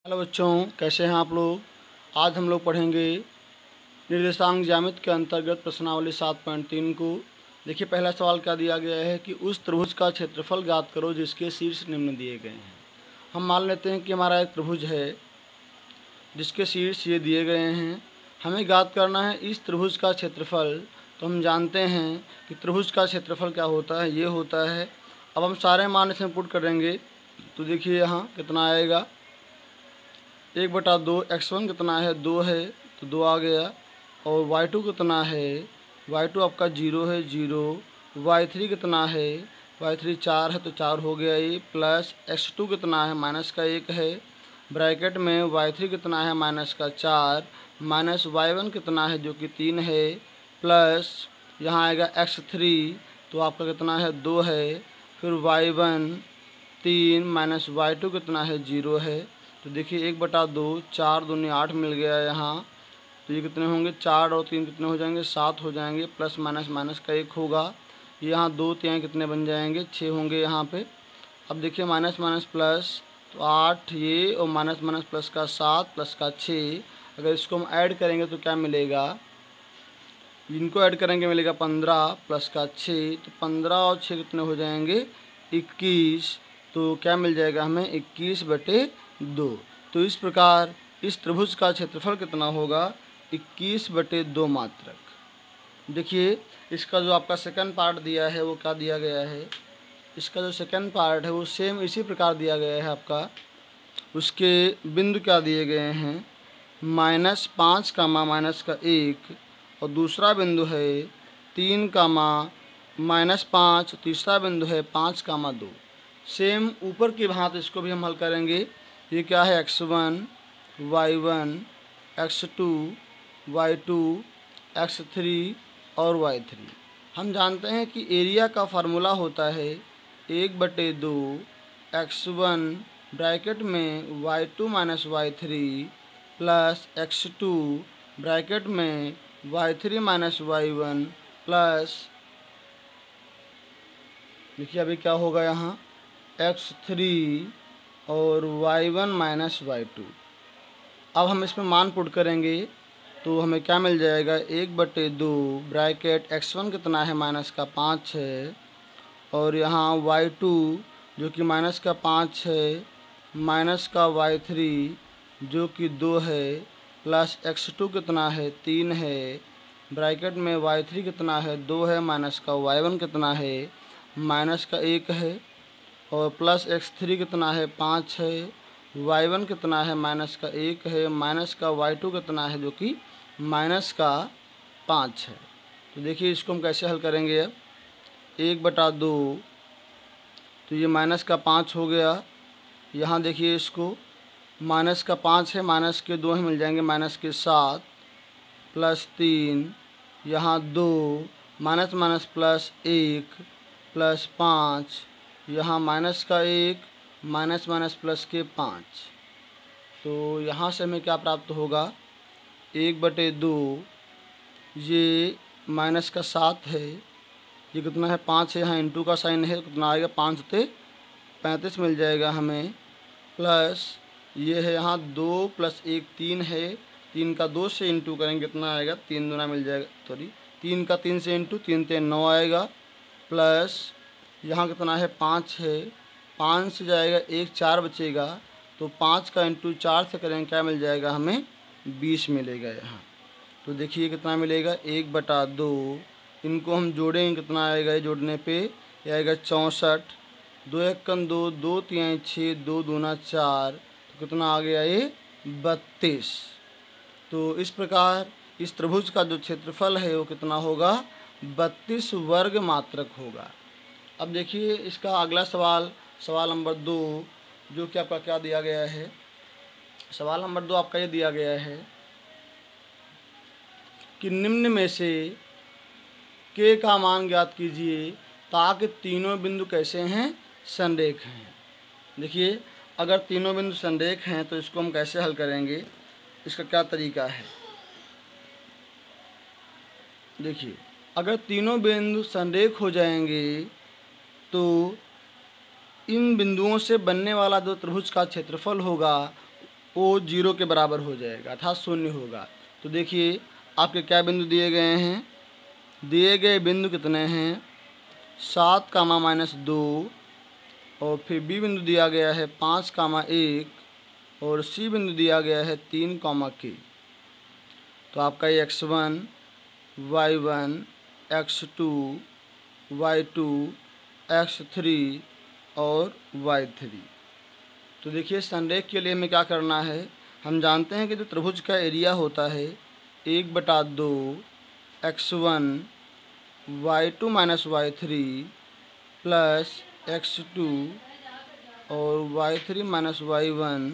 Hello बच्चों, कैसे हैं आप लोग। आज हम लोग पढ़ेंगे निर्देशांक ज्यामिति के अंतर्गत प्रश्नावली 7.3 को। देखिए, पहला सवाल क्या दिया गया है कि उस त्रिभुज का क्षेत्रफल ज्ञात करो जिसके शीर्ष निम्न दिए गए हैं। हम मान लेते हैं कि हमारा एक त्रिभुज है जिसके शीर्ष ये दिए गए हैं। हमें ज्ञात करना है इस त्रिभुज का क्षेत्रफल। तो हम जानते हैं कि त्रिभुज का क्षेत्रफल क्या होता है, ये होता है। अब हम सारे मान इसमें पुट करेंगे तो देखिए यहाँ कितना आएगा, 1/2। x1 कितना है, 2 है तो 2 आ गया। और y2 कितना है, y2 आपका 0 है, 0। y3 कितना है, y3 4 है तो 4 हो गया ये। प्लस x2 कितना है, -1 है। ब्रैकेट में y3 कितना है, -4। माइनस y1 कितना है, जो कि 3 है। प्लस यहाँ आएगा x3 तो आपका कितना है, 2 है। फिर y1 3 माइनस y2 कितना है, 0 है। तो देखिए 1/2, 4 दूनी 8 मिल गया यहाँ। तो ये कितने होंगे, 4 और 3 कितने हो जाएंगे, 7 हो जाएंगे। प्लस माइनस माइनस का 1 होगा। यहाँ 2 तिहाई कितने बन जाएंगे, 6 होंगे यहाँ पे। अब देखिए माइनस माइनस प्लस, तो 8 ये और माइनस माइनस प्लस का 7 प्लस का 6। अगर इसको हम ऐड करेंगे तो क्या मिलेगा, इनको ऐड करेंगे मिलेगा 15 प्लस का 6। तो 15 और 6 कितने हो जाएंगे, 21। तो क्या मिल जाएगा हमें, 21/2। तो इस प्रकार इस त्रिभुज का क्षेत्रफल कितना होगा, 21/2 मात्रक। देखिए इसका जो आपका सेकंड पार्ट दिया है वो क्या दिया गया है, इसका जो सेकंड पार्ट है वो सेम इसी प्रकार दिया गया है आपका। उसके बिंदु क्या दिए गए हैं, -5, -1। और दूसरा बिंदु है 3, -5। तीसरा बिंदु है 5, 2। सेम ऊपर की भांति इसको भी हम हल करेंगे। ये क्या है, x1, y1, x2, y2, x3 और y3। हम जानते हैं कि एरिया का फार्मूला होता है 1/2 x1 ब्रैकेट में y2 - y3 plus x2 bracket में y3 - y1 प्लस, देखिए अभी क्या होगा यहाँ, x3 और y1 - y2। अब हम इसमें मान पुट करेंगे तो हमें क्या मिल जाएगा, 1/2 ब्रैकेट x1 कितना है, -5 है। और यहाँ y2 जो कि -5 है, माइनस का y3 जो कि 2 है। प्लस x2 कितना है, 3 है। ब्रैकेट में y3 कितना है, 2 है। माइनस का y1 कितना है, -1 है। और प्लस x3 कितना है, 5 है। y1 कितना है, -1 है। माइनस का y2 कितना है, जो कि -5 है। तो देखिए इसको हम कैसे हल करेंगे। अब 1/2 तो ये -5 हो गया। यहाँ देखिए इसको -5 है, माइनस के 2 मिल जाएंगे, -7 प्लस 3। यहाँ 2 माइनस माइनस प्लस 1 प्लस 5। यहाँ -1 माइनस माइनस प्लस के 5। तो यहाँ से हमें क्या प्राप्त होगा, 1/2 ये -7 है, ये कितना है, 5 है। यहाँ इंटू का साइन है, कितना आएगा, 5 से 35 मिल जाएगा हमें। प्लस ये है यहाँ 2 प्लस 1 3 है, 3 का 2 से इंटू करेंगे कितना आएगा, 3 दूना मिल जाएगा, सॉरी 3 का 3 से इंटू, 3 3 9 आएगा। प्लस यहाँ कितना है, 5 है, 5 से जाएगा 1 4 बचेगा। तो 5 का इंटू 4 से करेंगे क्या मिल जाएगा हमें, 20 मिलेगा यहाँ। तो देखिए कितना मिलेगा, 1/2। इनको हम जोड़ेंगे कितना आएगा, ये जोड़ने पे ये आएगा 64। 2 1 2, 2 3 6, 2 दूना 4। तो कितना आ गया ये, 32। तो इस प्रकार इस त्रिभुज का जो क्षेत्रफल है वो कितना होगा, 32 वर्ग मात्रक होगा। अब देखिए इसका अगला सवाल, सवाल नंबर 2, जो कि आपका क्या दिया गया है। सवाल नंबर 2 आपका ये दिया गया है कि निम्न में से k का मान ज्ञात कीजिए ताकि तीनों बिंदु कैसे हैं, संरेख हैं। देखिए अगर तीनों बिंदु संरेख हैं तो इसको हम कैसे हल करेंगे, इसका क्या तरीका है। देखिए अगर तीनों बिंदु संरेख हो जाएंगे तो इन बिंदुओं से बनने वाला जो त्रिभुज का क्षेत्रफल होगा वो 0 के बराबर हो जाएगा, अर्थात शून्य होगा। तो देखिए आपके क्या बिंदु दिए गए हैं, दिए गए बिंदु कितने हैं 7 कामा -2, और फिर बी बिंदु दिया गया है 5 कामा 1, और सी बिंदु दिया गया है 3 कामा के। तो आपका ये x1, y1, x2, y2, x3 और y3। तो देखिए संरेख के लिए हमें क्या करना है, हम जानते हैं कि जो त्रिभुज का एरिया होता है 1/2 x1 y2 minus y3 plus x2 और y3 माइनस y1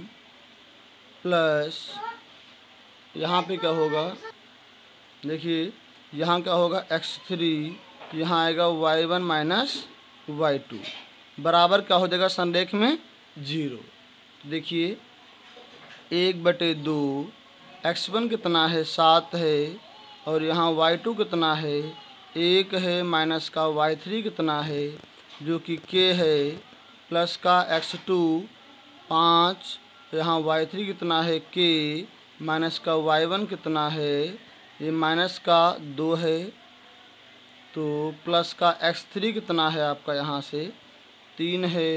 प्लस यहाँ पे क्या होगा, देखिए यहाँ क्या होगा x3, यहाँ आएगा y1 माइनस y2 बराबर क्या हो जाएगा संरेख में 0। देखिए 1/2 x1 कितना है 7 है, और यहाँ y2 कितना है 1 है, माइनस का y3 कितना है जो कि k है, प्लस का x2 5, यहाँ y3 कितना है k, माइनस का y1 कितना है, ये माइनस का 2 है, तो प्लस का x3 कितना है आपका यहाँ से 3 है,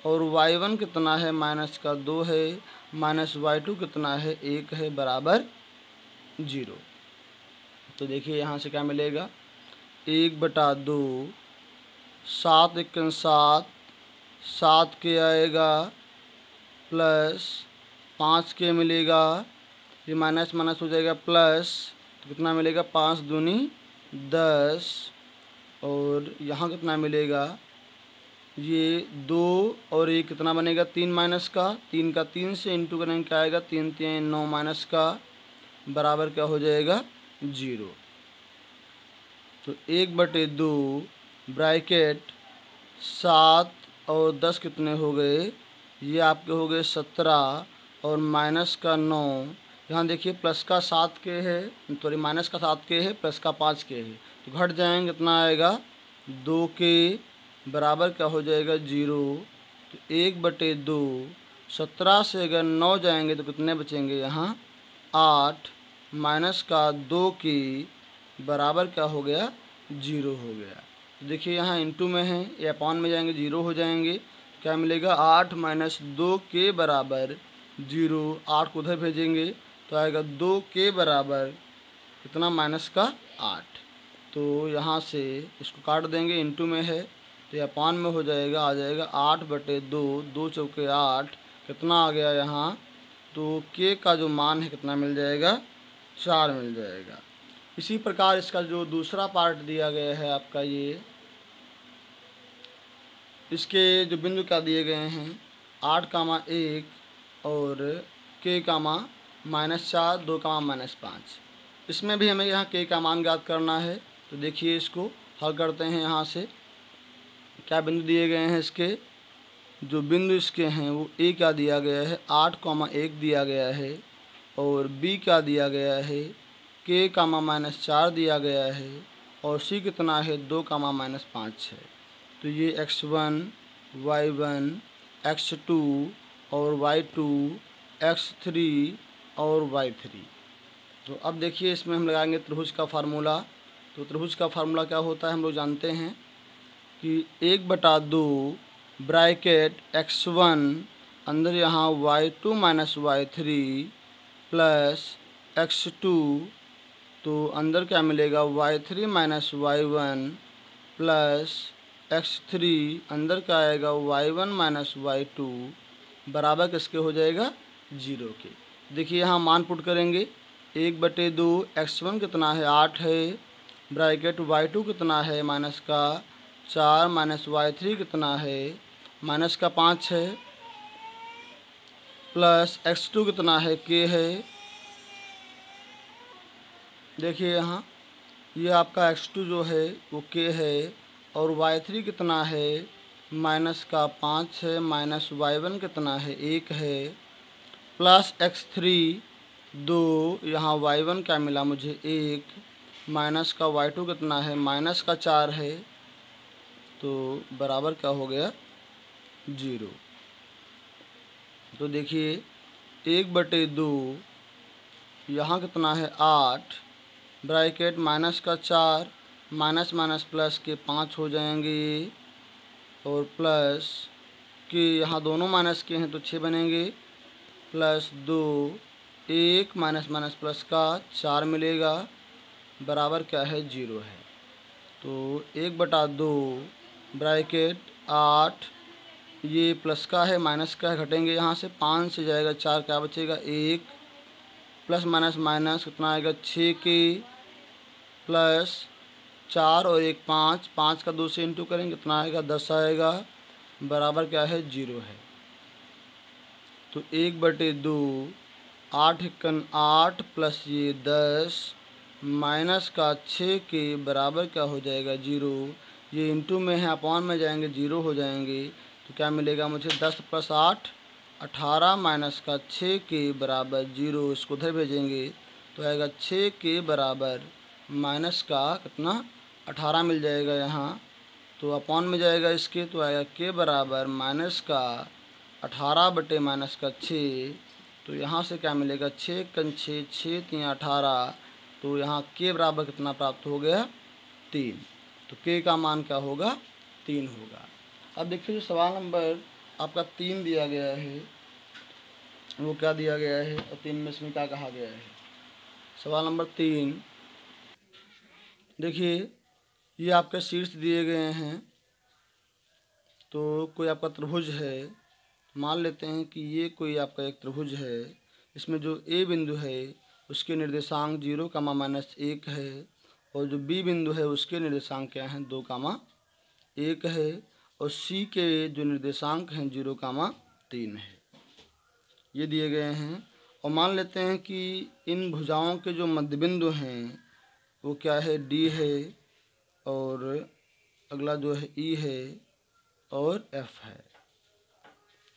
और y1 कितना है माइनस का 2 है, माइनस y2 कितना है 1 है, बराबर 0। तो देखिए यहाँ से क्या मिलेगा 1/2 7 × 7, 7 के आएगा प्लस 5 के मिलेगा, ये माइनस माइनस हो जाएगा प्लस, तो कितना मिलेगा 5 दूनी 10, और यहाँ कितना मिलेगा ये 2 और ये कितना बनेगा 3 माइनस का, 3 का 3 से इंटू करेंगे क्या आएगा 3 3 9 माइनस का, बराबर क्या हो जाएगा 0। तो 1/2 ब्रैकेट 7 और 10 कितने हो गए, ये आपके हो गए 17, और माइनस का 9, यहाँ देखिए प्लस का 7 के है, सॉरी माइनस का 7 के है, प्लस का 5 के है, तो घट जाएंगे कितना आएगा 2 के, बराबर क्या हो जाएगा 0। तो 1/2 17 से अगर 9 जाएंगे तो कितने बचेंगे यहाँ 8, माइनस का 2 की, बराबर क्या हो गया 0 हो गया। तो देखिए यहाँ इंटू में है, ये अपॉन में जाएंगे 0 हो जाएंगे, क्या मिलेगा 8 माइनस 2 के बराबर 0, 8 को उधर भेजेंगे तो आएगा 2 के बराबर कितना माइनस का 8। तो यहाँ से इसको काट देंगे, इंटू में है तो ये अपॉन में हो जाएगा, आ जाएगा 8/2, 2 चौके 8, कितना आ गया यहाँ, तो के का जो मान है कितना मिल जाएगा 4 मिल जाएगा। इसी प्रकार इसका जो दूसरा पार्ट दिया गया है आपका, ये इसके जो बिंदु क्या दिए गए हैं 8 कामा 1 और k कामा -4, 2 कामा -5, इसमें भी हमें यहाँ k का मान ज्ञात करना है। तो देखिए इसको हल करते हैं, यहाँ से क्या बिंदु दिए गए हैं, इसके जो बिंदु इसके हैं वो a क्या दिया गया है 8 कामा 1 दिया गया है, और b क्या दिया गया है k कामा -4 दिया गया है, और c कितना है 2 कामा -5 है। तो ये x1, y1, x2 और y2, x3 और y3। तो अब देखिए इसमें हम लगाएंगे त्रिभुज का फार्मूला। तो त्रिभुज का फार्मूला क्या होता है हम लोग जानते हैं कि 1/2 ब्रैकेट x1 अंदर यहाँ y2 minus y3 plus x2, तो अंदर क्या मिलेगा y3 minus y1 plus x3, अंदर क्या आएगा y1 माइनस y2 बराबर किसके हो जाएगा 0 के। देखिए यहाँ मान पुट करेंगे, 1/2 x1 कितना है 8 है, ब्रैकेट y2 कितना है माइनस का 4, माइनस y3 कितना है माइनस का 5 है, प्लस x2 कितना है k है। देखिए यहाँ ये आपका x2 जो है वो k है, और y3 कितना है माइनस का 5 है, माइनस y1 कितना है 1 है, प्लस x3 2, यहाँ y1 क्या मिला मुझे 1, माइनस का y2 कितना है माइनस का 4 है, तो बराबर क्या हो गया 0। तो देखिए 1/2 यहाँ कितना है 8 ब्रैकेट माइनस का 4 माइनस माइनस प्लस के 5 हो जाएंगे और प्लस के यहाँ दोनों माइनस के हैं तो 6 बनेंगे प्लस 2 1 माइनस माइनस प्लस का 4 मिलेगा बराबर क्या है 0 है। तो 1/2 ब्रैकेट 8 ये प्लस का है माइनस का है घटेंगे यहाँ से 5 से जाएगा 4 क्या बचेगा 1 प्लस माइनस माइनस कितना आएगा 6 के प्लस 4 और 1 5 5 का 2 से इंटू करेंगे कितना आएगा 10 आएगा बराबर क्या है 0 है। तो 1/2 8 एकन 8 प्लस ये 10 माइनस का 6 के बराबर क्या हो जाएगा 0। ये इंटू में है अपॉन में जाएंगे 0 हो जाएंगे तो क्या मिलेगा मुझे 10 + 8 18 माइनस का 6 के बराबर 0। इसको उधर भेजेंगे तो आएगा 6 के बराबर माइनस का कितना 18 मिल जाएगा यहाँ तो अपॉन में जाएगा इसके तो आएगा के बराबर माइनस का 18 बटे माइनस का 6। तो यहाँ से क्या मिलेगा 6 कन 6 6 3 18 तो यहाँ के बराबर कितना प्राप्त हो गया 3। तो के का मान क्या होगा 3 होगा। अब देखिए जो सवाल नंबर आपका 3 दिया गया है वो क्या दिया गया है और 3 में इसमें क्या कहा गया है। सवाल नंबर 3 देखिए ये आपके शीर्ष दिए गए हैं। तो कोई आपका त्रिभुज है, मान लेते हैं कि ये कोई आपका एक त्रिभुज है। इसमें जो ए बिंदु है उसके निर्देशांक 0, -1 है और जो बी बिंदु है उसके निर्देशांक क्या हैं 2, 1 है और सी के जो निर्देशांक हैं 0, 3 है। ये दिए गए हैं और मान लेते हैं कि इन भुजाओं के जो मध्यबिंदु हैं वो क्या है डी है और अगला जो है ई है और एफ है।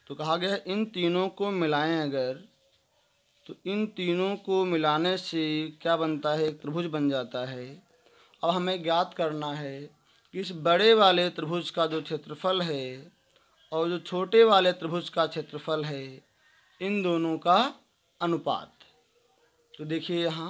तो कहा गया है इन तीनों को मिलाएं अगर तो इन तीनों को मिलाने से क्या बनता है एक त्रिभुज बन जाता है। अब हमें ज्ञात करना है कि इस बड़े वाले त्रिभुज का जो क्षेत्रफल है और जो छोटे वाले त्रिभुज का क्षेत्रफल है इन दोनों का अनुपात। तो देखिए यहाँ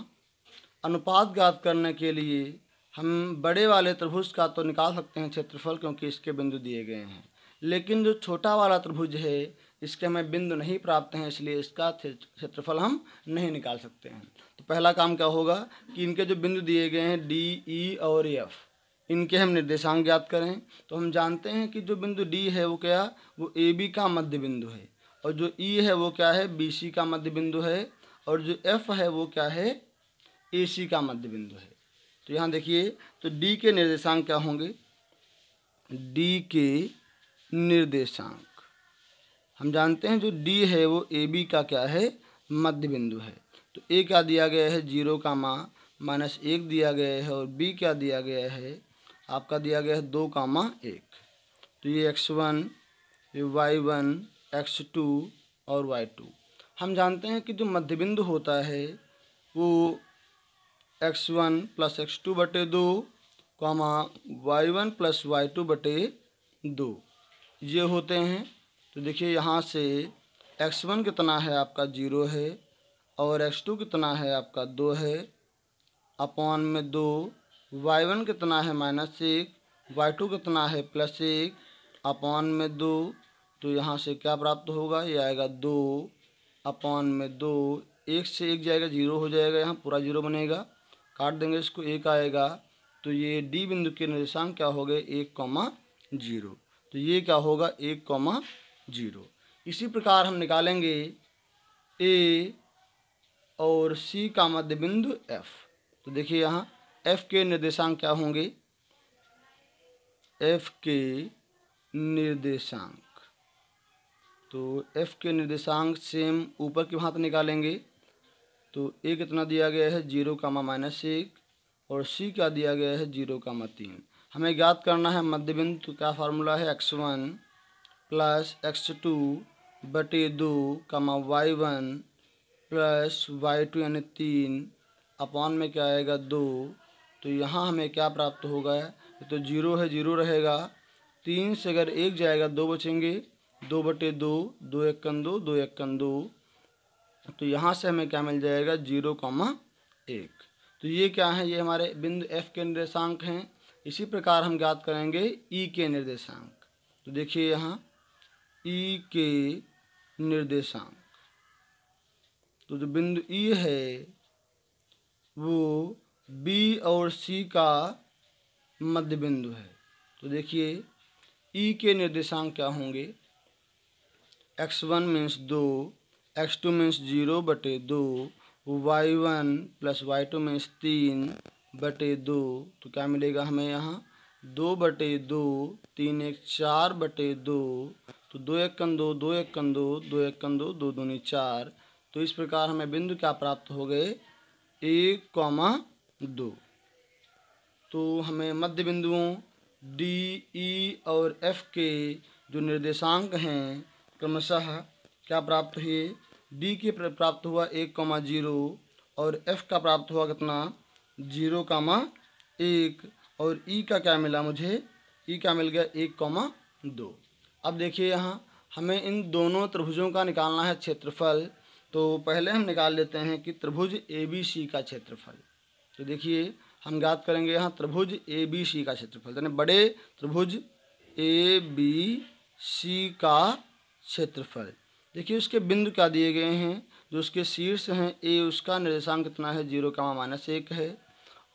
अनुपात ज्ञात करने के लिए हम बड़े वाले त्रिभुज का तो निकाल सकते हैं क्षेत्रफल क्योंकि इसके बिंदु दिए गए हैं, लेकिन जो छोटा वाला त्रिभुज है इसके हमें बिंदु नहीं प्राप्त हैं इसलिए इसका क्षेत्रफल हम नहीं निकाल सकते हैं। तो पहला काम क्या होगा कि इनके जो बिंदु दिए गए हैं डी ई और एफ इनके हम निर्देशांक ज्ञात करें। तो हम जानते हैं कि जो बिंदु डी है वो क्या वो ए बी का मध्य बिंदु है और जो ई है वो क्या है बी सी का मध्य बिंदु है और जो एफ है वो क्या है ए सी का मध्य बिंदु है। तो यहाँ देखिए तो डी के निर्देशांक क्या होंगे डी के निर्देशांक हम जानते हैं जो डी है वो ए बी का क्या है मध्य बिंदु है। तो ए क्या दिया गया है 0, -1 दिया गया है और बी क्या दिया गया है आपका दिया गया है 2, 1। तो ये x1 ये y1 x2 और y2। हम जानते हैं कि जो मध्य बिंदु होता है वो x1 + x2 बटे 2, y1 + y2 बटे 2 ये होते हैं। तो देखिए यहाँ से x1 कितना है आपका 0 है और x2 कितना है आपका 2 है अपॉन में 2, y1 कितना है -1, y2 कितना है +1 अपॉन में 2। तो यहाँ से क्या प्राप्त होगा ये आएगा 2 अपॉन में 2, 1 से 1 जाएगा 0 हो जाएगा यहाँ पूरा 0 बनेगा काट देंगे इसको 1 आएगा। तो ये डी बिंदु के निर्देशांक क्या हो गए 1, 0। तो ये क्या होगा 1, 0। इसी प्रकार हम निकालेंगे ए और सी का मध्य बिंदु एफ। तो देखिए यहाँ एफ के निर्देशांक क्या होंगे एफ के निर्देशांक। तो एफ के निर्देशांक सेम ऊपर की भांति निकालेंगे। तो ए कितना दिया गया है 0, -1 और सी क्या दिया गया है 0, 3। हमें ज्ञात करना है मध्य बिंदु। तो क्या फार्मूला है x1 + x2 बटे 2, y1 + y2 यानी 3 अपॉन में क्या आएगा 2। तो यहाँ हमें क्या प्राप्त होगा तो 0 है 0 रहेगा 3 से अगर 1 जाएगा 2 बचेंगे 2 बटे 2, 2 एकन 2, 2 एकन 2 तो यहाँ से हमें क्या मिल जाएगा 0,1। तो ये क्या है, ये हमारे बिंदु F के निर्देशांक हैं। इसी प्रकार हम ज्ञात करेंगे E के निर्देशांक। तो देखिए यहाँ E के निर्देशांक, तो जो बिंदु E है वो B और C का मध्य बिंदु है। तो देखिए E के निर्देशांक क्या होंगे, x1 means 2, x2 means 0/2, y1 plus y2 means 3/2। तो क्या मिलेगा हमें यहाँ 2/2, 3 1 4/2। तो 2 1 2, 2 1 2, 2 1 2, 2 दूनी 4। तो इस प्रकार हमें बिंदु क्या प्राप्त हो गए 1,2। तो हमें मध्य बिंदुओं D, E और F के जो निर्देशांक हैं क्रमशः क्या प्राप्त हुए, D के प्राप्त हुआ 1,0 और F का प्राप्त हुआ कितना 0,1 और E का क्या मिला मुझे, E का मिल गया 1,2। अब देखिए यहाँ हमें इन दोनों त्रिभुजों का निकालना है क्षेत्रफल। तो पहले हम निकाल लेते हैं कि त्रिभुज ABC का क्षेत्रफल। तो देखिए हम ज्ञात करेंगे यहाँ त्रिभुज ABC का क्षेत्रफल, यानी बड़े त्रिभुज ABC का क्षेत्रफल। देखिए उसके बिंदु क्या दिए गए हैं, जो उसके शीर्ष हैं A, उसका निर्देशांक कितना है 0,-1 है,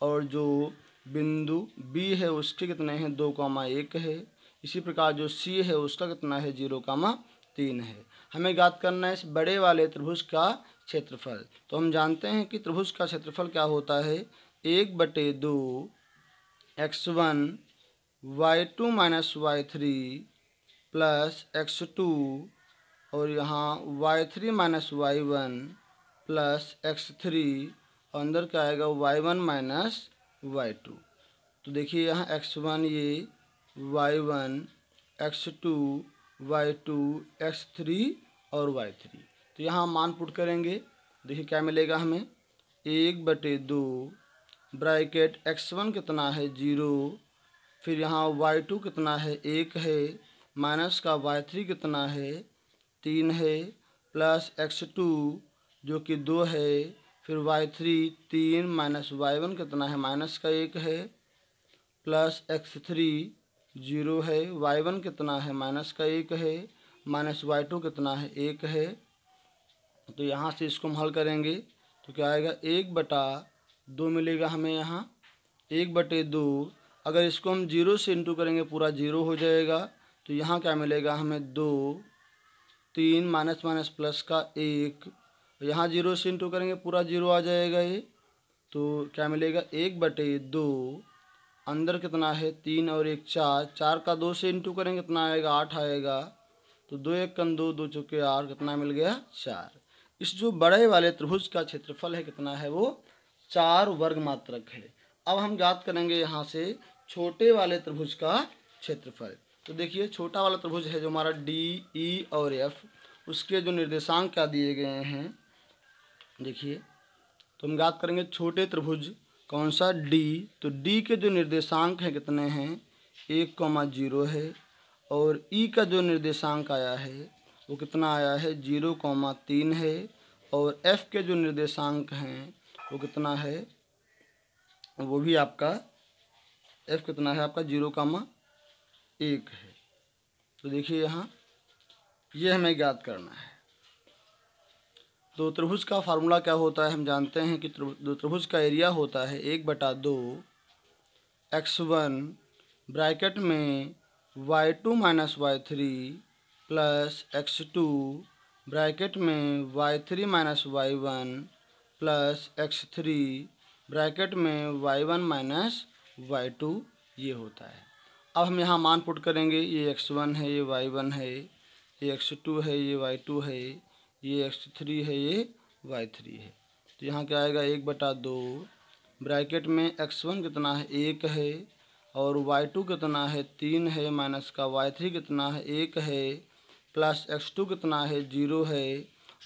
और जो बिंदु B है उसके कितने हैं 2,1 है। इसी प्रकार जो C है उसका कितना है 0,3 है। हमें ज्ञात करना है इस बड़े वाले त्रिभुज का क्षेत्रफल। तो हम जानते हैं कि त्रिभुज का क्षेत्रफल क्या होता है 1/2 x1 y2 minus y3 plus x2 और यहाँ y3 minus y1 plus x3 और अंदर क्या आएगा y1 माइनस y2। तो देखिए यहाँ x1 ये y1, x2 y2, x3 और y3। तो यहाँ मान पुट करेंगे, देखिए क्या मिलेगा हमें 1/2 ब्रैकेट x1 कितना है 0, फिर यहाँ y2 कितना है 1 है, माइनस का y3 कितना है 3 है, प्लस x2 जो कि 2 है, फिर y3 3 माइनस y1 कितना है माइनस का 1 है, प्लस x3 0 है, y1 कितना है माइनस का 1 है, माइनस y2 कितना है 1 है। तो यहाँ से इसको हम हल करेंगे तो क्या आएगा 1/2 मिलेगा हमें यहाँ 1/2। अगर इसको हम 0 से इंटू करेंगे पूरा 0 हो जाएगा। तो यहाँ क्या मिलेगा हमें 2, 3 माइनस माइनस प्लस का 1, यहाँ 0 से इंटू करेंगे पूरा 0 आ जाएगा ये। तो क्या मिलेगा 1/2, अंदर कितना है 3 और 1 4, 4 का 2 से इंटू करेंगे कितना आएगा 8 आएगा। तो 2 1 2, 2 चौके 8, कितना मिल गया 4। इस जो बड़े वाले त्रिभुज का क्षेत्रफल है कितना है वो 4 वर्ग मात्रक है। अब हम ज्ञात करेंगे यहाँ से छोटे वाले त्रिभुज का क्षेत्रफल। तो देखिए छोटा वाला त्रिभुज है जो हमारा D, E और F, उसके जो निर्देशांक क्या दिए गए हैं देखिए। तो हम ज्ञात करेंगे छोटे त्रिभुज कौन सा D, तो D के जो निर्देशांक हैं कितने हैं 1,0 है, और E का जो निर्देशांक आया है वो कितना आया है 0,3 है, और F के जो निर्देशांक हैं वो कितना है, वो भी आपका F कितना है आपका 0,1 है। तो देखिए यहाँ ये हमें ज्ञात करना है। तो त्रिभुज का फार्मूला क्या होता है, हम जानते हैं कि त्रिभुज का एरिया होता है 1/2 x1 ब्रैकेट में y2 minus y3 plus x2 bracket में y3 minus y1 plus x3 bracket में y1 माइनस y2, ये होता है। अब हम यहाँ मान पुट करेंगे, ये x1 है, ये y1 है, ये x2 है, ये y2 है, ये x3 है, ये y3 है। तो यहाँ क्या आएगा 1/2 ब्रैकेट में x1 कितना है 1 है, और y2 कितना है 3 है, माइनस का y3 कितना है 1 है, प्लस x2 कितना है 0 है,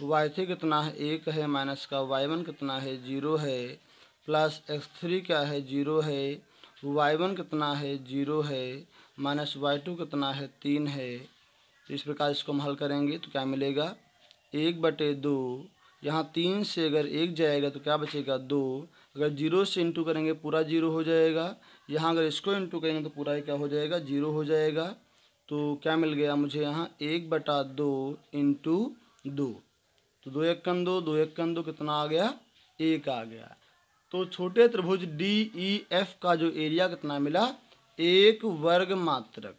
y3 कितना है 1 है, माइनस का y1 कितना है 0 है, प्लस x3 क्या है 0 है, y1 कितना है 0 है, माइनस y2 कितना है 3 है। तो इस प्रकार इसको हम हल करेंगे तो क्या मिलेगा 1/2, यहाँ 3 से अगर 1 जाएगा तो क्या बचेगा 2। अगर 0 से इंटू करेंगे पूरा 0 हो जाएगा। यहाँ अगर इसको इंटू करेंगे तो पूरा क्या हो जाएगा 0 हो जाएगा। तो क्या मिल गया मुझे यहाँ 1/2 इंटू 2। तो 2 1 2, 2 1 2 कितना आ गया 1 आ गया। तो छोटे त्रिभुज DEF का जो एरिया कितना मिला 1 वर्ग मात्रक।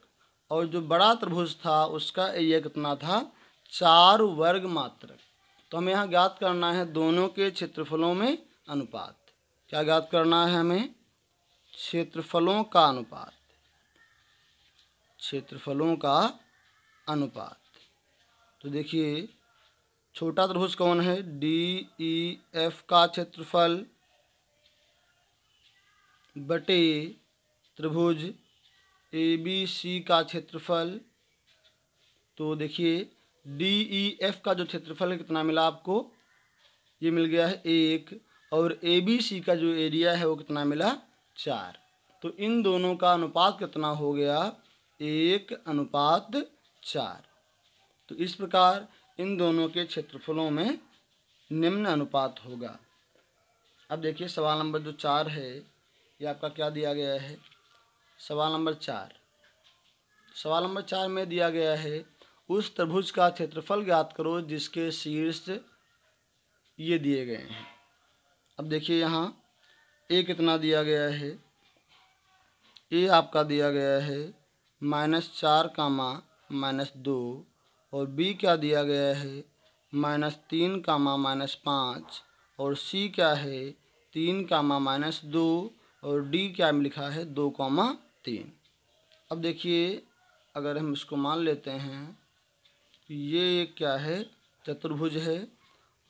और जो बड़ा त्रिभुज था उसका एरिया कितना था 4 वर्ग मात्रक। तो हमें यहाँ ज्ञात करना है दोनों के क्षेत्रफलों में अनुपात। क्या ज्ञात करना है हमें क्षेत्रफलों का अनुपात, क्षेत्रफलों का अनुपात। तो देखिए छोटा त्रिभुज कौन है DEF का क्षेत्रफल बटे त्रिभुज ABC का क्षेत्रफल। तो देखिए DEF का जो क्षेत्रफल है कितना मिला आपको, ये मिल गया है 1। और ABC का जो एरिया है वो कितना मिला 4। तो इन दोनों का अनुपात कितना हो गया 1:4। तो इस प्रकार इन दोनों के क्षेत्रफलों में निम्न अनुपात होगा। अब देखिए सवाल नंबर जो 4 है ये आपका क्या दिया गया है। सवाल नंबर 4 में दिया गया है उस त्रिभुज का क्षेत्रफल ज्ञात करो जिसके शीर्ष ये दिए गए हैं। अब देखिए यहाँ ए कितना दिया गया है, ए आपका दिया गया है -4, -2। और बी क्या दिया गया है -3, -5। और सी क्या है 3, -2। और डी क्या लिखा है 2, 3। अब देखिए अगर हम इसको मान लेते हैं ये क्या है चतुर्भुज है।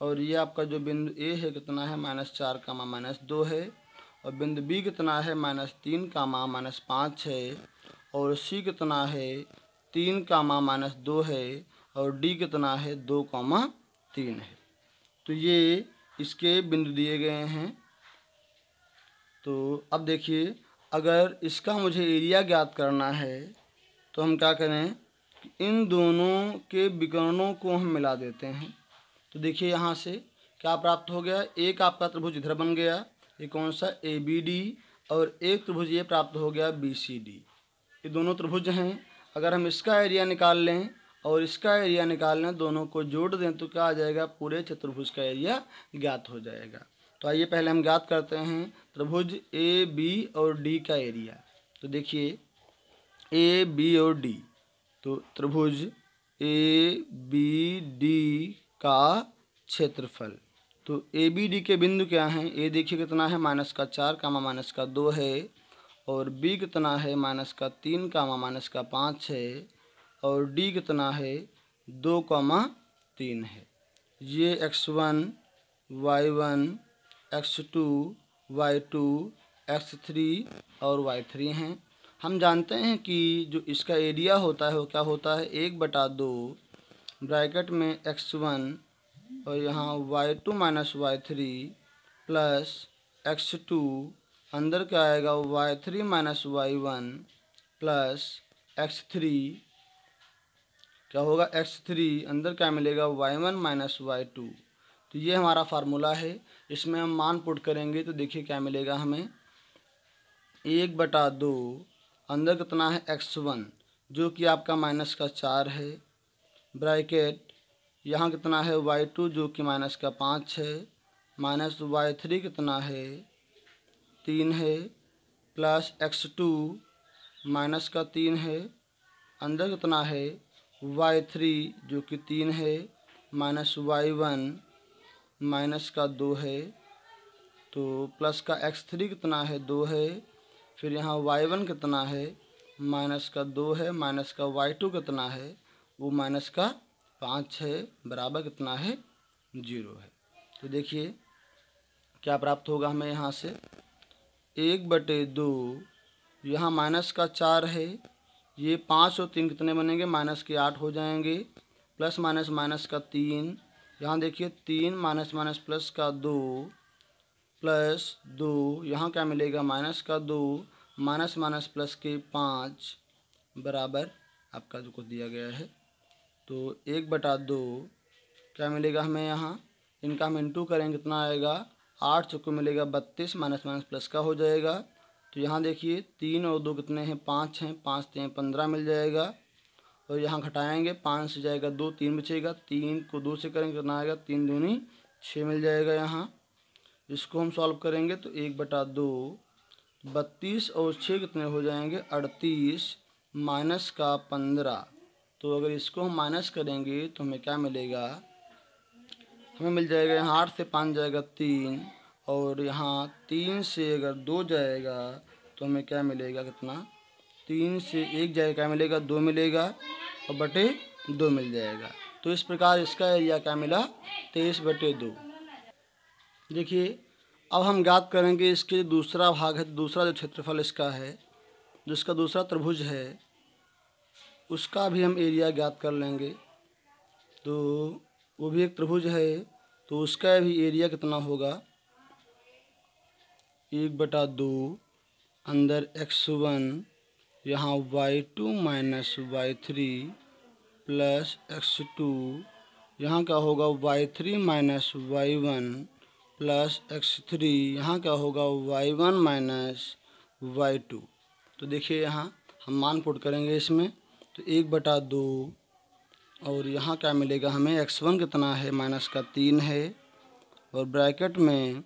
और ये आपका जो बिंदु ए है कितना है -4, -2 है। और बिंदु बी कितना है -3, -5 है। और सी कितना है 3, -2 है। और डी कितना है 2, 3 है। तो ये इसके बिंदु दिए गए हैं। तो अब देखिए अगर इसका मुझे एरिया ज्ञात करना है तो हम क्या करें कि इन दोनों के विकर्णों को हम मिला देते हैं। तो देखिए यहाँ से क्या प्राप्त हो गया, एक आपका त्रिभुज इधर बन गया, ये कौन सा ABD। और एक त्रिभुज ये प्राप्त हो गया BCD। ये दोनों त्रिभुज हैं। अगर हम इसका एरिया निकाल लें और इसका एरिया निकाल लें, दोनों को जोड़ दें तो क्या आ जाएगा पूरे चतुर्भुज का एरिया ज्ञात हो जाएगा। तो आइए पहले हम ज्ञात करते हैं त्रिभुज AB और D का एरिया। तो देखिए AB और D, तो त्रिभुज ABD का क्षेत्रफल। तो ABD के बिंदु क्या हैं, ए देखिए कितना है -4, -2 है। और B कितना है -3, -5 है। और D कितना है 2, 3 है। ये x1, y1, x2, y2, x3 और y3 हैं। हम जानते हैं कि जो इसका एरिया होता है वो क्या होता है 1/2 ब्रैकेट में x1 और यहाँ y2 - y3 प्लस x2 अंदर क्या आएगा y3 - y1 प्लस x3 क्या होगा x3 अंदर क्या मिलेगा y1 - y2। तो ये हमारा फार्मूला है। इसमें हम मान पुट करेंगे तो देखिए क्या मिलेगा हमें 1/2 अंदर कितना है x1 जो कि आपका -4 है ब्रैकेट यहाँ कितना है y2 जो कि -5 है माइनस y3 कितना है 3 है प्लस x2 -3 है अंदर कितना है y3 जो कि 3 है माइनस y1 -2 है तो प्लस का x3 कितना है 2 है। फिर यहाँ y1 कितना है -2 है माइनस का y2 कितना है वो -5 है बराबर कितना है 0 है। तो देखिए क्या प्राप्त होगा हमें यहाँ से 1/2 यहाँ -4 है ये 5 और 3 कितने बनेंगे -8 हो जाएंगे प्लस माइनस का 3 यहाँ देखिए 3 माइनस प्लस का 2 प्लस 2 यहाँ क्या मिलेगा -2 माइनस प्लस के 5 बराबर आपका जो कुछ दिया गया है। तो 1/2 क्या मिलेगा हमें यहाँ इनका हम इंटू करेंगे कितना आएगा, 8 चौको मिलेगा 32, माइनस माइनस प्लस का हो जाएगा। तो यहाँ देखिए 3 और 2 कितने हैं, 5 हैं, 5 3 15 मिल जाएगा। और यहाँ घटाएंगे, 5 से जाएगा 2, 3 बचेगा, 3 को 2 से करेंगे कितना आएगा, 3 दूनी 6 मिल जाएगा। यहाँ इसको हम सॉल्व करेंगे तो 1/2, 32 और 6 कितने हो जाएंगे, 38, माइनस का 15। तो अगर इसको हम माइनस करेंगे तो हमें क्या मिलेगा, हमें मिल जाएगा यहाँ 8 से 5 जाएगा 3, और यहाँ 3 से अगर 2 जाएगा तो हमें क्या मिलेगा, कितना, 3 से 1 जाएगा क्या मिलेगा, 2 मिलेगा, और बटे 2 मिल जाएगा। तो इस प्रकार इसका एरिया क्या मिला, 23/2। देखिए अब हम ज्ञात करेंगे इसके दूसरा भाग है, दूसरा जो क्षेत्रफल इसका है, जिसका दूसरा त्रिभुज है, उसका भी हम एरिया ज्ञात कर लेंगे। तो वो भी एक त्रिभुज है, तो उसका भी एरिया कितना होगा, 1/2 अंदर x1, यहाँ y2 minus y3 plus x2, यहाँ क्या होगा y3 minus y1 plus x3, यहाँ क्या होगा y1 माइनस y2। तो देखिए यहाँ हम मान पुट करेंगे इसमें, तो 1/2, और यहाँ क्या मिलेगा हमें, x1 कितना है, माइनस का 3 है, और ब्रैकेट में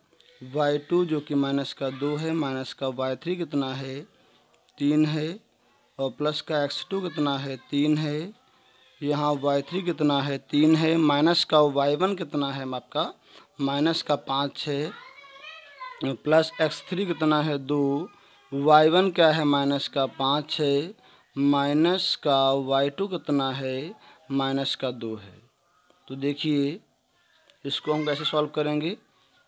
y2 जो कि माइनस का 2 है, माइनस का y3 कितना है, 3 है, और प्लस का x2 कितना है, 3 है, यहाँ y3 कितना है, 3 है, माइनस का y1 कितना है आपका, माइनस का 5 है, प्लस x3 कितना है, 2, y1 क्या है, माइनस का 5 है, माइनस का y2 कितना है, माइनस का 2 है। तो देखिए इसको हम कैसे सॉल्व करेंगे,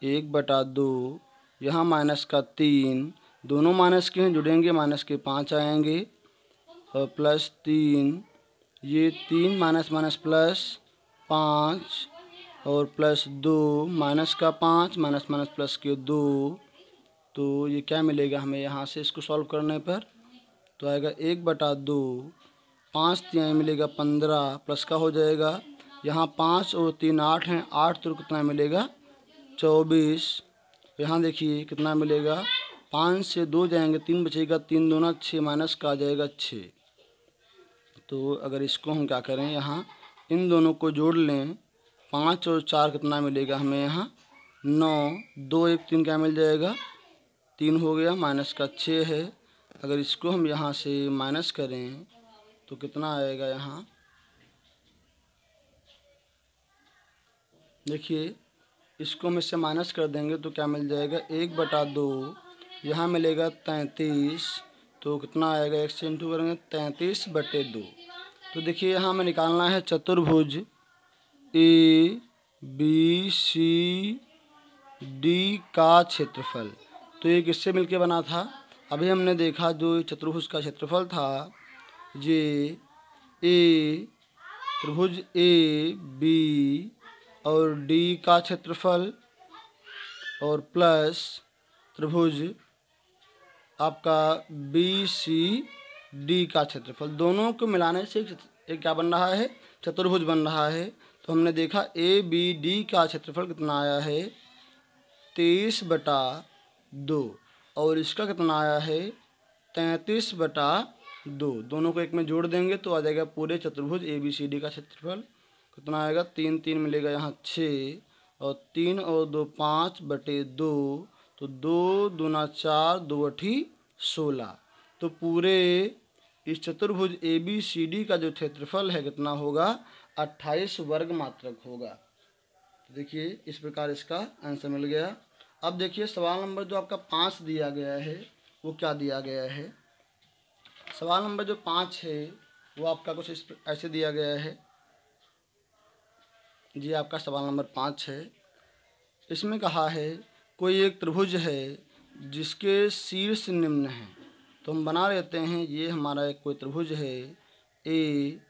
1/2, यहाँ माइनस का 3, दोनों माइनस के हैं, जुड़ेंगे माइनस के 5 आएंगे, और प्लस 3, ये 3 माइनस माइनस प्लस 5, और प्लस 2, माइनस का 5, माइनस माइनस प्लस के 2। तो ये क्या मिलेगा हमें यहाँ से इसको सॉल्व करने पर, तो आएगा 1/2, 5 3 मिलेगा 15, प्लस का हो जाएगा, यहाँ 5 और 3 8 हैं, 8 तो कितना मिलेगा, 24। यहाँ देखिए कितना मिलेगा, 5 से 2 जाएंगे, 3 बचेगा, 3 दूना 6, माइनस का आ जाएगा 6। तो अगर इसको हम क्या करें, यहाँ इन दोनों को जोड़ लें, 5 और 4 कितना मिलेगा हमें, यहाँ 9, 2 1 3 क्या मिल जाएगा, 3 हो गया, माइनस का 6 है। अगर इसको हम यहाँ से माइनस करें तो कितना आएगा, यहाँ देखिए इसको हम इससे माइनस कर देंगे तो क्या मिल जाएगा, 1/2, यहाँ मिलेगा 33, तो कितना आएगा, 1 से इंटू करेंगे 33/2। तो देखिए यहाँ हमें निकालना है चतुर्भुज ABCD का क्षेत्रफल। तो ये किससे मिलके बना था, अभी हमने देखा जो चतुर्भुज का क्षेत्रफल था, ये त्रिभुज AB और D का क्षेत्रफल, और प्लस त्रिभुज आपका BCD का क्षेत्रफल, दोनों को मिलाने से एक क्या बन रहा है, चतुर्भुज बन रहा है। तो हमने देखा ABD का क्षेत्रफल कितना आया है, 23/2, और इसका कितना आया है, 33/2। दोनों को एक में जोड़ देंगे तो आ जाएगा पूरे चतुर्भुज ABCD का क्षेत्रफल कितना आएगा, 3 3 मिलेगा, यहाँ 6, और 3 और 2 5/2, तो 2 दूना 4, 2 8 16। तो पूरे इस चतुर्भुज ABCD का जो क्षेत्रफल है कितना होगा, 28 वर्ग मात्रक होगा। देखिए इस प्रकार इसका आंसर मिल गया। अब देखिए सवाल नंबर जो आपका 5 दिया गया है वो क्या दिया गया है। सवाल नंबर जो 5 है वो आपका कुछ ऐसे दिया गया है जी। आपका सवाल नंबर 5 है, इसमें कहा है कोई एक त्रिभुज है जिसके शीर्ष निम्न है। तो हम बना लेते हैं, ये हमारा एक कोई त्रिभुज है, ए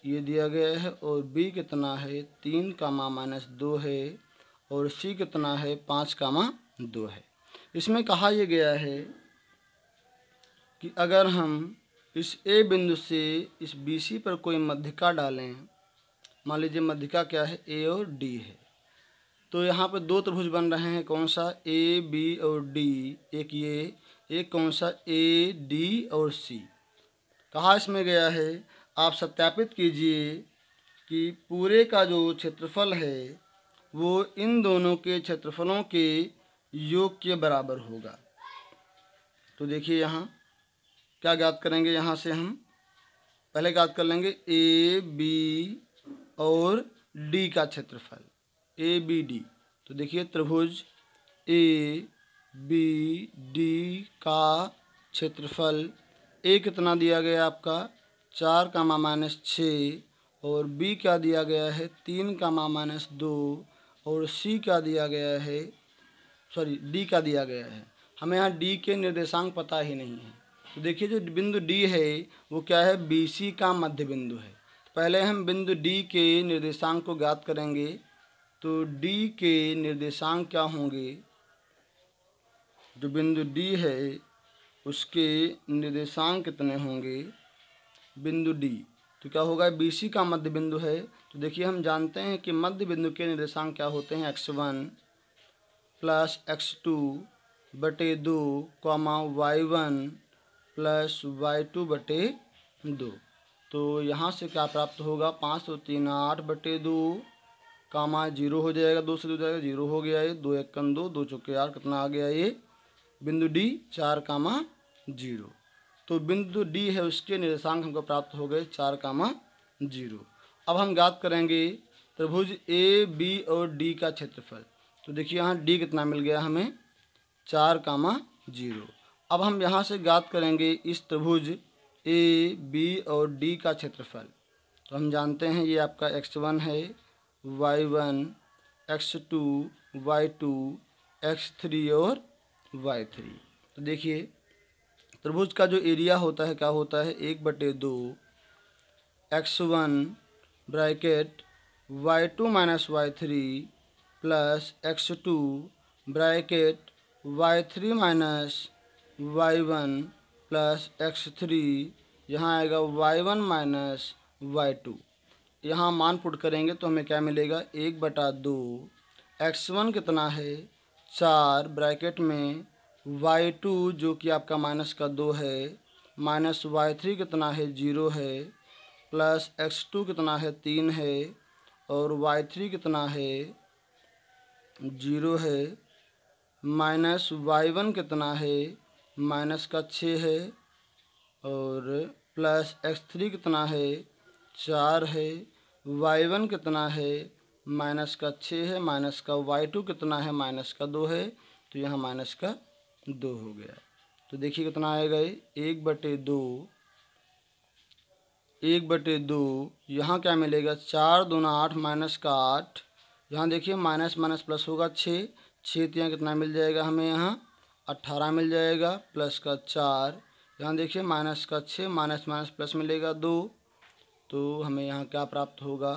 ये दिया गया है, और बी कितना है, 3, -2 है, और सी कितना है, 5, 2 है। इसमें कहा यह गया है कि अगर हम इस ए बिंदु से इस बी सी पर कोई मध्यिका डालें, मान लीजिए मध्यिका क्या है, ए और डी है, तो यहाँ पे दो त्रिभुज बन रहे हैं, कौन सा, ए बी और डी, एक ये, एक कौन सा, ए डी और सी। कहाँ इसमें गया है, आप सत्यापित कीजिए कि पूरे का जो क्षेत्रफल है वो इन दोनों के क्षेत्रफलों के योग के बराबर होगा। तो देखिए यहाँ क्या ज्ञात करेंगे, यहाँ से हम पहले ज्ञात कर लेंगे ए बी और डी का क्षेत्रफल, ए बी डी। तो देखिए त्रिभुज ए बी डी का क्षेत्रफल ए कितना दिया गया आपका 4, और बी क्या दिया गया है 3, -2, और सी का दिया गया है, सॉरी डी का दिया गया है। हमें यहाँ डी के निर्देशांक पता ही नहीं है। तो देखिए जो बिंदु डी है वो क्या है, बी सी का मध्य बिंदु है। पहले हम बिंदु डी के निर्देशांक को ज्ञात करेंगे। तो डी के निर्देशांक क्या होंगे, जो बिंदु डी है उसके निर्देशांक कितने होंगे, बिंदु डी तो क्या होगा, बी सी का मध्य बिंदु है। तो देखिए हम जानते हैं कि मध्य बिंदु के निर्देशांक क्या होते हैं, x1 + x2 बटे 2, y1 + y2 बटे 2। तो यहाँ से क्या प्राप्त होगा, 5 और 3 8 बटे 2, 0 हो जाएगा, 2 से 2 जाएगा 0 हो गया ये, 2 1 2, 2 चौके 8, कितना आ गया ये बिंदु डी 4, 0। तो बिंदु डी है उसके निर्देशांक हमको प्राप्त हो गए 4, 0। अब हम ज्ञात करेंगे त्रिभुज ए बी और डी का क्षेत्रफल। तो देखिए यहाँ डी कितना मिल गया हमें 4, 0। अब हम यहाँ से ज्ञात करेंगे इस त्रिभुज ए बी और डी का क्षेत्रफल। तो हम जानते हैं ये आपका x1 है, y1, x2, y2, x3 और y3। तो देखिए त्रिभुज का जो एरिया होता है क्या होता है, 1/2 x1 bracket y2 - y3 plus x2 bracket y3 - y1 plus x3, यहाँ आएगा y1 - y2। यहाँ मान पुट करेंगे तो हमें क्या मिलेगा, 1/2 x1 कितना है 4 ब्रैकेट में y2 जो कि आपका -2 है, माइनस y3 कितना है 0 है, प्लस x2 कितना है 3 है, और y3 कितना है 0 है, माइनस y1 कितना है -6 है, और प्लस x3 कितना है 4 है, y1 कितना है -6 है, y2 कितना है -2 है। तो यहाँ -2 हो गया। तो देखिए कितना आएगा ये 1/2, यहाँ क्या मिलेगा 4 दूना 8 -8, यहाँ देखिए माइनस माइनस प्लस होगा 6, 6 यहाँ कितना मिल जाएगा हमें यहाँ 18 मिल जाएगा, प्लस का 4, यहाँ देखिए -6 माइनस माइनस प्लस मिलेगा 2। तो हमें यहाँ क्या प्राप्त होगा,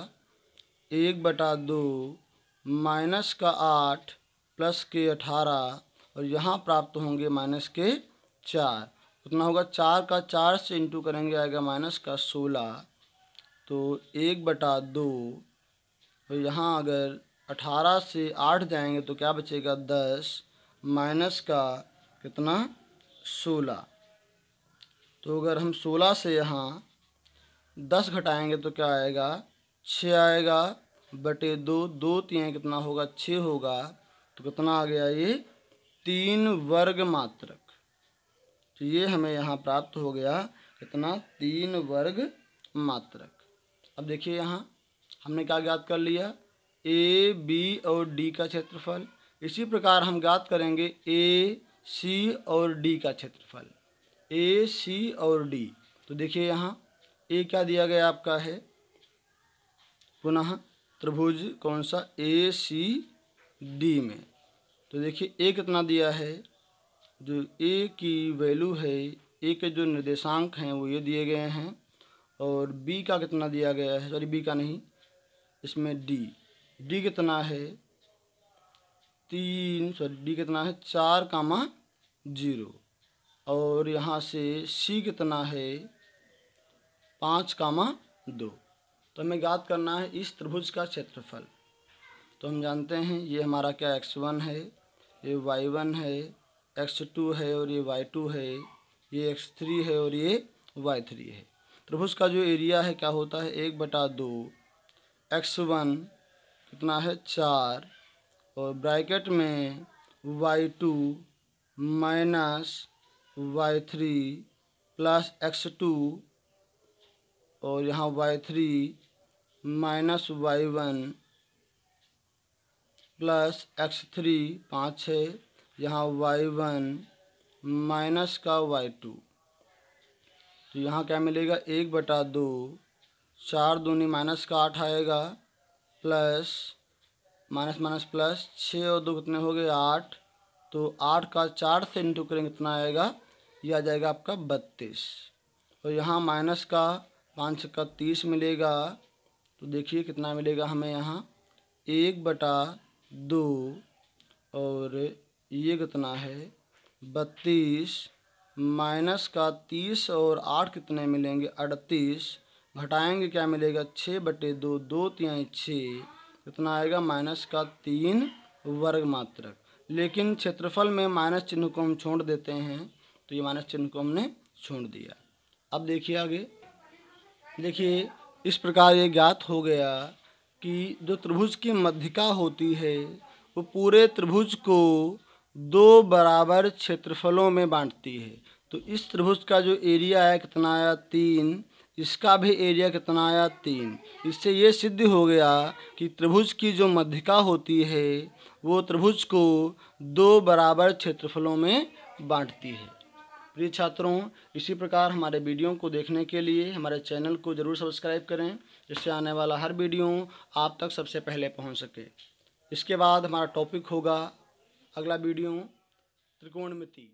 1/2 -8 प्लस के 18, और यहाँ प्राप्त होंगे -4। उतना होगा 4 का 4 से इंटू करेंगे आएगा -16। तो 1/2, और यहाँ अगर 18 से 8 जाएंगे तो क्या बचेगा 10, माइनस का कितना 16। तो अगर हम 16 से यहाँ 10 घटाएंगे तो क्या आएगा 6 आएगा, बटे 2, 2 3 कितना होगा 6 होगा। तो कितना आ गया ये 3 वर्ग मात्रक। तो ये हमें यहाँ प्राप्त हो गया कितना 3 वर्ग मात्रक। अब देखिए यहाँ हमने क्या ज्ञात कर लिया, ए बी और डी का क्षेत्रफल। इसी प्रकार हम ज्ञात करेंगे ए सी और डी का क्षेत्रफल, ए सी और डी। तो देखिए यहाँ ए क्या दिया गया आपका है, पुनः त्रिभुज कौन सा ए सी डी में। तो देखिए ए कितना दिया है, जो ए की वैल्यू है, ए के जो निर्देशांक हैं वो ये दिए गए हैं, और बी का कितना दिया गया है, सॉरी बी का नहीं, इसमें डी कितना है 4, 0, और यहाँ से सी कितना है 5, 2। तो हमें ज्ञात करना है इस त्रिभुज का क्षेत्रफल। तो हम जानते हैं ये हमारा क्या x1 है, ये y1 है, x2 है और ये y2 है, ये x3 है और ये y3 है। त्रिभुज का जो एरिया है क्या होता है 1/2 x1 कितना है 4 और ब्रैकेट में y2 minus y3 plus x2 और यहाँ y3 minus y1 plus x3 5 है, यहाँ y1 माइनस का y2। तो यहाँ क्या मिलेगा 1/2 4 दूनी माइनस का 8 आएगा प्लस माइनस माइनस प्लस 6 और 2 कितने हो गए 8। तो 8 का 4 से इंटू करेंगे कितना आएगा, ये आ जाएगा आपका 32। और यहाँ माइनस का 5 का 30 मिलेगा। तो देखिए कितना मिलेगा हमें यहाँ 1/2 और ये कितना है 32 माइनस का 30 और 8 कितने मिलेंगे 38, घटाएंगे क्या मिलेगा 6/2 2 3 6 कितना आएगा माइनस का 3 वर्ग मात्रक। लेकिन क्षेत्रफल में माइनस चिन्ह को हम छोड़ देते हैं, तो ये माइनस चिन्ह को हमने छोड़ दिया। अब देखिए आगे, देखिए इस प्रकार ये ज्ञात हो गया कि जो त्रिभुज की मध्यिका होती है वो पूरे त्रिभुज को 2 बराबर क्षेत्रफलों में बांटती है। तो इस त्रिभुज का जो एरिया है कितना आया 3, इसका भी एरिया कितना आया 3। इससे ये सिद्ध हो गया कि त्रिभुज की जो मध्यिका होती है वो त्रिभुज को 2 बराबर क्षेत्रफलों में बांटती है। प्रिय छात्रों, इसी प्रकार हमारे वीडियो को देखने के लिए हमारे चैनल को ज़रूर सब्सक्राइब करें, जिससे आने वाला हर वीडियो आप तक सबसे पहले पहुंच सके। इसके बाद हमारा टॉपिक होगा अगला वीडियो त्रिकोणमिति।